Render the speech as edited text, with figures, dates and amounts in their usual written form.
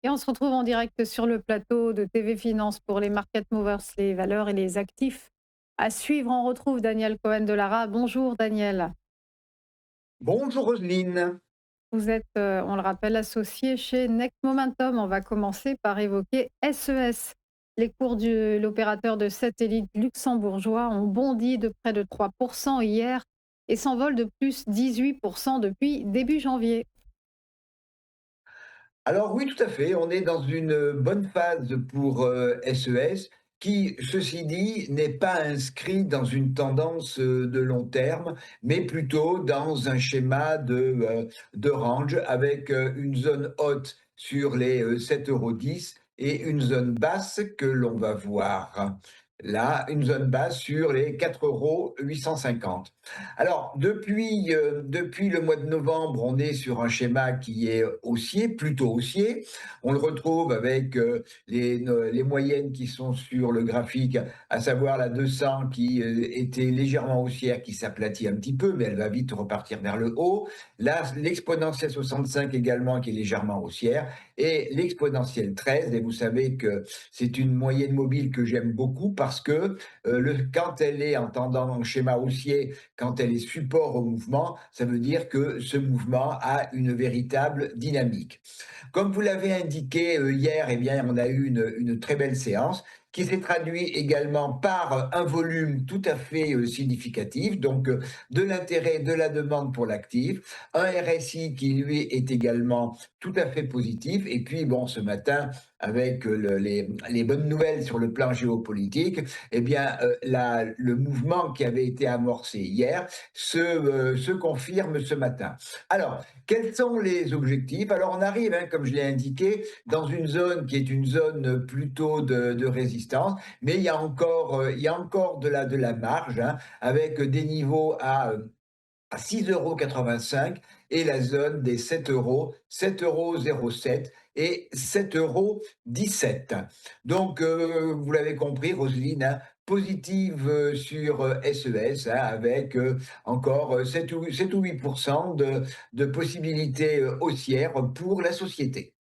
Et on se retrouve en direct sur le plateau de TV Finance pour les market movers, les valeurs et les actifs. À suivre, on retrouve Daniel Cohen de Lara. Bonjour Daniel. Bonjour Roselyne. Vous êtes, on le rappelle, associé chez Next Momentum. On va commencer par évoquer SES. Les cours de l'opérateur de satellite luxembourgeois ont bondi de près de 3% hier et s'envolent de plus 18% depuis début janvier. Alors oui, tout à fait, on est dans une bonne phase pour SES qui, ceci dit, n'est pas inscrit dans une tendance de long terme, mais plutôt dans un schéma de range avec une zone haute sur les 7,10 € et une zone basse que l'on va voir là, une zone basse sur les 4,850 €. Alors, depuis le mois de novembre, on est sur un schéma qui est haussier, plutôt haussier. On le retrouve avec les moyennes qui sont sur le graphique, à savoir la 200 qui était légèrement haussière, qui s'aplatit un petit peu, mais elle va vite repartir vers le haut. Là, l'exponentielle 65 également, qui est légèrement haussière, et l'exponentielle 13. Et vous savez que c'est une moyenne mobile que j'aime beaucoup parce que quand elle est en tendance en schéma haussier, quand elle est support au mouvement, ça veut dire que ce mouvement a une véritable dynamique. Comme vous l'avez indiqué hier, eh bien, on a eu une très belle séance qui s'est traduite également par un volume tout à fait significatif, donc de l'intérêt, de la demande pour l'actif, un RSI qui lui est également tout à fait positif, et puis bon, ce matin, avec les bonnes nouvelles sur le plan géopolitique, eh bien, le mouvement qui avait été amorcé hier se confirme ce matin. Alors, quels sont les objectifs? Alors, on arrive, hein, comme je l'ai indiqué, dans une zone qui est une zone plutôt de résistance, mais il y a encore de la marge, hein, avec des niveaux à 6,85 € et la zone des 7 €, 7,07 € et 7,17 €. Donc, vous l'avez compris, Roselyne, hein, positive sur SES, hein, avec encore 7 ou 8% de possibilités haussières pour la société.